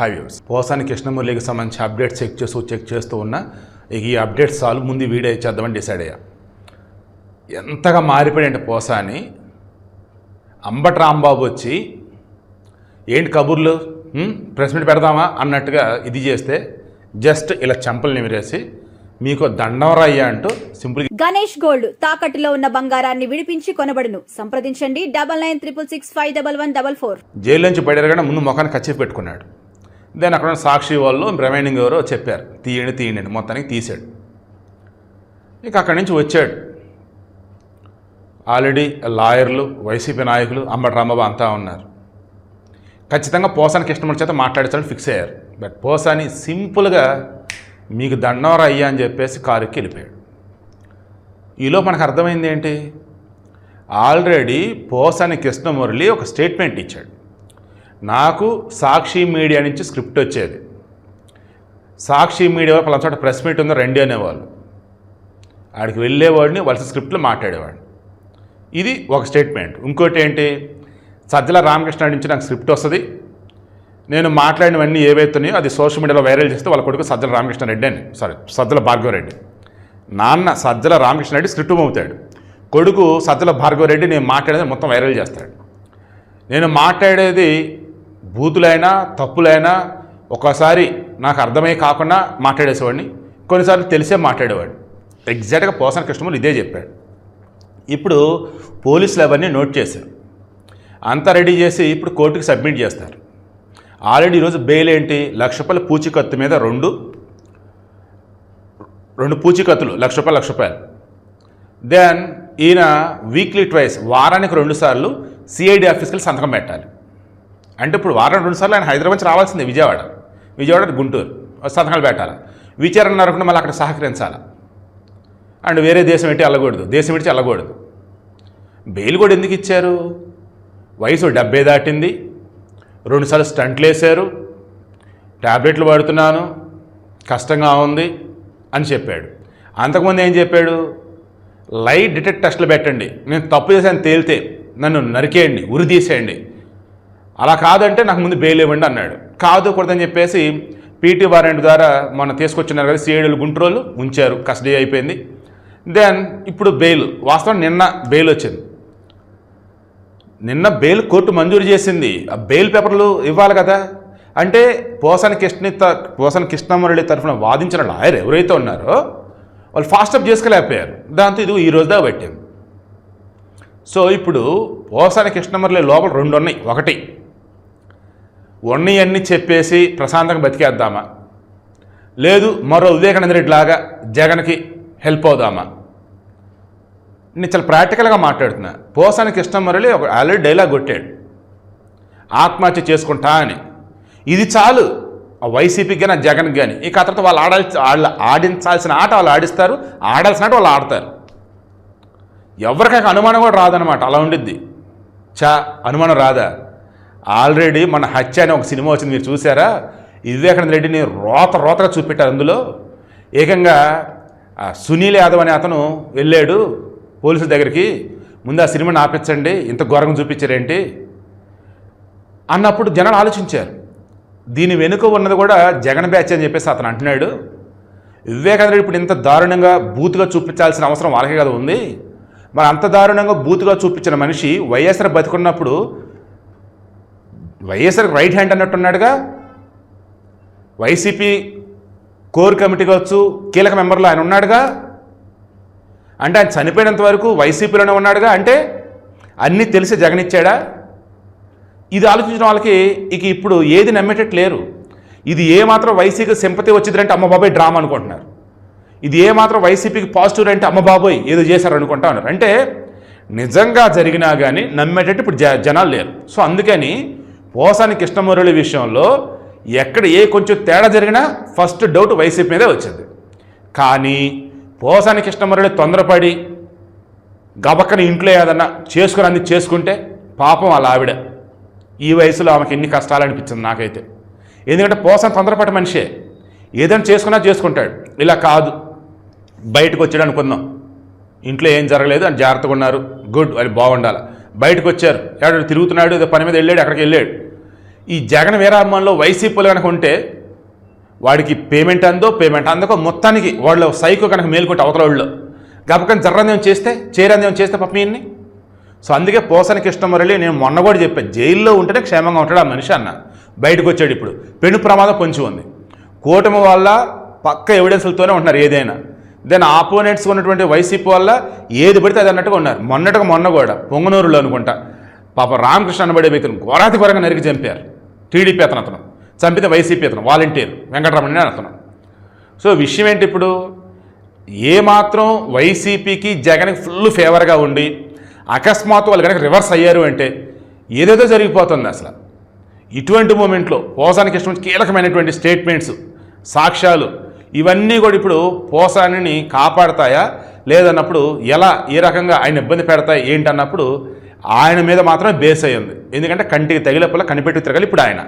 Hi viewers, Posani కృష్ణమురళికి సంబంధించి updates check చేస్తూ ఉన్నా. ఈ అప్డేట్స్ చాలు, ముందు వీడియో చేద్దామని డిసైడ్ అయ్యా. ఎంతగా మారిపోయాడంటే పోసాని, అంబటి రాంబాబు వచ్చి ఏంటి కబుర్లు ప్రెస్ మీట్ పెడదామా అన్నట్టుగా ఇది చేస్తే జస్ట్ ఇలా చెంపలు నిమిరేసి మీకు దండవరయ్యా అంటూ సింపుల్. గణేష్ గోల్డ్ తాకట్టులో ఉన్న బంగారాన్ని విడిపించి కొనబడును. సంప్రదించండి 9966611144. జైలు నుంచి బయటగా ముందు ముఖాన్ని కచ్చి పెట్టుకున్నాడు. దెన్ అక్కడ సాక్షి వాళ్ళు రిమైనింగ్ ఎవరో చెప్పారు తీయండి మొత్తానికి తీసాడు. ఇక అక్కడి నుంచి వచ్చాడు. ఆల్రెడీ లాయర్లు, వైసీపీ నాయకులు, అంబటి రాంబాబు అంతా ఉన్నారు. ఖచ్చితంగా పోసాని కృష్ణమురళి చేత మాట్లాడించాలని ఫిక్స్ అయ్యారు. బట్ పోసాని సింపుల్గా మీకు దండవర అయ్యా అని చెప్పేసి కారుకి వెళ్ళిపోయాడు. ఈలో మనకు అర్థమైంది ఏంటి, ఆల్రెడీ పోసాని కృష్ణమురళి ఒక స్టేట్మెంట్ ఇచ్చాడు. నాకు సాక్షి మీడియా నుంచి స్క్రిప్ట్ వచ్చేది, సాక్షి మీడియా పలానా చోట ప్రెస్ మీట్ ఉందో రండి అనేవాళ్ళు, ఆడికి వెళ్ళేవాడిని వాళ్ళ స్క్రిప్ట్లో మాట్లాడేవాడిని. ఇది ఒక స్టేట్మెంట్. ఇంకోటి ఏంటి, సజ్జల రామకృష్ణ నుంచి నాకు స్క్రిప్ట్ వస్తుంది, నేను మాట్లాడినవన్నీ ఏవైతున్నాయో అది సోషల్ మీడియాలో వైరల్ చేస్తే వాళ్ళ కొడుకు సజ్జల రామకృష్ణారెడ్డి అని, సజ్జల భార్గవరెడ్డి, నాన్న సజ్జల రామకృష్ణారెడ్డి స్క్రిప్ట్ అవుతాడు, కొడుకు సజ్జల భార్గవరెడ్డి నేను మాట్లాడేది మొత్తం వైరల్ చేస్తాడు. నేను మాట్లాడేది బూతులైనా తప్పులైనా ఒక్కోసారి నాకు అర్థమై కాకుండా మాట్లాడేసేవాడిని, కొన్నిసార్లు తెలిసే మాట్లాడేవాడిని. ఎగ్జాక్ట్గా పోసాని కృష్ణమురళి ఇదే చెప్పాడు. ఇప్పుడు పోలీసులు అవన్నీ నోట్ చేశారు, అంతా రెడీ చేసి ఇప్పుడు కోర్టుకి సబ్మిట్ చేస్తారు. ఆల్రెడీ ఈరోజు బెయిల్ ఏంటి, ₹1,00,000 పూచీకత్తు మీద రెండు పూచీకత్తులు ₹1,00,000. దెన్ ఈయన వీక్లీ ట్వైస్, వారానికి 2 సార్లు సిఐడి ఆఫీస్కి సంతకం పెట్టాలి. అంటే ఇప్పుడు వారానికి 2 సార్లు ఆయన హైదరాబాద్ నుంచి రావాల్సిందే, విజయవాడ గుంటూరు సంతకాలు పెట్టాలి. విచారణ నరకుండా మళ్ళీ అక్కడ సహకరించాలి. అండ్ వేరే దేశం పెట్టి వెళ్ళకూడదు, దేశం విడిచి వెళ్ళకూడదు. బెయిల్ కూడా ఎందుకు ఇచ్చారు, వయసు 70 దాటింది, 2 సార్లు స్టంట్లు వేశారు, ట్యాబ్లెట్లు వాడుతున్నాను, కష్టంగా ఉంది అని చెప్పాడు. అంతకుముందు ఏం చెప్పాడు, లై డిటెక్ట్ టెస్టులు పెట్టండి, నేను తప్పు చేశాను తేలితే నన్ను నరికేయండి, ఉరి తీసేయండి, అలా కాదంటే నాకు ముందు బెయిల్ ఇవ్వండి అన్నాడు. కాదు కూడదని చెప్పేసి పీటీ వారెంట్ ద్వారా మొన్న తీసుకొచ్చినారు కదా సిఐడీలు గుంటూరులో ఉంచారు, కస్టడీ అయిపోయింది. దెన్ ఇప్పుడు బెయిల్, వాస్తవం నిన్న బెయిల్ వచ్చింది, నిన్న బెయిల్ కోర్టు మంజూరు చేసింది. ఆ బెయిల్ పేపర్లు ఇవ్వాలి కదా. అంటే పోసాని కృష్ణమురళి తరఫున వాదించిన లాయర్ ఎవరైతే ఉన్నారో వాళ్ళు ఫాస్టప్ చేసుకోలేకపోయారు. దాంతో ఇది ఈ రోజుదా పెట్టాం. సో ఇప్పుడు పోసాని కృష్ణమురళి లోపల 2 ఉన్నాయి. ఒకటి, ఉన్నవన్నీ చెప్పేసి ప్రశాంతంగా బతికేద్దామా, లేదు మరో వివేకానంద రెడ్డి లాగా జగన్కి హెల్ప్ అవుదామా. నేను చాలా ప్రాక్టికల్గా మాట్లాడుతున్నా. పోసాని కృష్ణమురళి ఒక ఆల్రెడీ డైలాగ్ కొట్టాడు, ఆత్మహత్య చేసుకుంటా అని. ఇది చాలు ఆ వైసీపీకి కానీ జగన్కి కానీ. ఇక ఆ తర్వాత వాళ్ళు ఆడించాల్సిన ఆట వాళ్ళు ఆడిస్తారు, ఆడాల్సిన ఆట వాళ్ళు ఆడతారు. ఎవరికైనా అనుమానం కూడా రాదనమాట, అలా ఉండిద్ది. అనుమానం రాదా? ఆల్రెడీ మన హత్య అనే ఒక సినిమా వచ్చింది, మీరు చూసారా? వివేకానంద రెడ్డిని రోతగా చూపెట్టారు. అందులో ఏకంగా సునీల్ యాదవ్ అనే అతను వెళ్ళాడు పోలీసుల దగ్గరికి, ముందు ఆ సినిమాని ఆపించండి, ఇంత ఘోరంగా చూపించారేంటి అన్నప్పుడు జనాలు ఆలోచించారు. దీని వెనుక ఉన్నది కూడా జగన్ బ్యాచ్ అని చెప్పేసి అతను అంటున్నాడు. వివేకానంద రెడ్డి ఇప్పుడు ఇంత దారుణంగా బూతుగా చూపించాల్సిన అవసరం వాళ్ళకే కదా ఉంది. మరి అంత దారుణంగా బూతుగా చూపించిన మనిషి వైఎస్ఆర్ బతికున్నప్పుడు వైఎస్ఆర్కి రైట్ హ్యాండ్ అన్నట్టున్నాడుగా. వైసీపీ కోర్ కమిటీ కావచ్చు, కీలక మెంబర్లో ఆయన ఉన్నాడుగా. అంటే ఆయన చనిపోయినంత వరకు వైసీపీలోనే ఉన్నాడుగా. అంటే అన్నీ తెలిసి జగన్ ఇచ్చాడా? ఇది ఆలోచించిన వాళ్ళకి ఇక ఇప్పుడు ఏది నమ్మేటట్టు లేరు. ఇది ఏమాత్రం వైసీపీకి సింపతి వచ్చిందంటే అమ్మ బాబాయ్ డ్రామా అనుకుంటున్నారు. ఇది ఏమాత్రం వైసీపీకి పాజిటివ్ అంటే అమ్మ బాబోయ్ ఏదో చేశారు అనుకుంటా ఉన్నారు. అంటే నిజంగా జరిగినా కానీ నమ్మేటట్టు ఇప్పుడు జనాలు లేరు. సో అందుకని పోసాని కృష్ణమురళి విషయంలో ఎక్కడ కొంచెం తేడా జరిగినా ఫస్ట్ డౌట్ వైసీపీ మీదే వచ్చింది. కానీ పోసాని కృష్ణమురళి తొందరపడి గబక్కని ఇంట్లో ఏదన్నా చేసుకుని అన్ని చేసుకుంటే పాపం వాళ్ళ ఆవిడ ఈ వయసులో ఆమెకి ఎన్ని కష్టాలు అనిపించింది నాకైతే. ఎందుకంటే పోసాని తొందరపడి మనిషే, ఏదైనా చేసుకుంటాడు. ఇలా కాదు, బయటకు వచ్చాడు అనుకుందాం, ఇంట్లో ఏం జరగలేదు అని జాగ్రత్తగా ఉన్నారు, గుడ్, అది బాగుండాలి. బయటకు వచ్చారు, ఎవడు తిరుగుతున్నాడు, ఏదో పని మీద వెళ్ళాడు, అక్కడికి వెళ్ళాడు, ఈ జగన్ వీరాభిమానులు వైసీపీలో కనుక ఉంటే వాడికి పేమెంట్ అందకో మొత్తానికి వాళ్ళు సైకో కనుక మేలుకొట్టి అవతల వాళ్ళు గబకని జర్రందేం చేస్తే చేరందేం చేస్తే పాపం ఈయన్ని. సో అందుకే పోసాని కృష్ణమురళి నేను మొన్న కూడా చెప్పాను, జైల్లో ఉంటేనే క్షేమంగా ఉంటాడు ఆ మనిషి అన్న. బయటకు వచ్చాడు, ఇప్పుడు పెను ప్రమాదం పొంచి ఉంది. కూటమి వల్ల పక్క ఎవిడెన్స్లతోనే ఉంటున్నారు ఏదైనా. దెన్ ఆపోనెంట్స్ ఉన్నటువంటి వైసీపీ వల్ల ఏది పడితే అది అన్నట్టుగా ఉన్నారు. మొన్న కూడా పొంగనూరులో అనుకుంటా పాప రామకృష్ణ అనబడే వ్యక్తిని ఘోరాతిఘోరంగా నరికి చంపారు. టీడీపీ అతను చంపితే వైసీపీ అతను వాలంటీర్ వెంకటరమణ అతను. సో విషయం ఏంటి, ఇప్పుడు ఏమాత్రం వైసీపీకి జగన్కి ఫుల్ ఫేవర్గా ఉండి అకస్మాత్తు వాళ్ళు కనుక రివర్స్ అయ్యారు అంటే ఏదేదో జరిగిపోతుంది అసలు. ఇటువంటి మూమెంట్లో పోసానికి ఇష్టం కీలకమైనటువంటి స్టేట్మెంట్స్, సాక్ష్యాలు ఇవన్నీ కూడా ఇప్పుడు పోసానిని కాపాడతాయా లేదన్నప్పుడు ఎలా ఏ రకంగా ఆయన ఇబ్బంది పెడతాయి ఏంటన్నప్పుడు ఆయన మీద మాత్రమే బేస్ అయ్యింది. ఎందుకంటే కంటికి తగిలేపలా కనిపెట్టి తిరగాలి ఇప్పుడు ఆయన.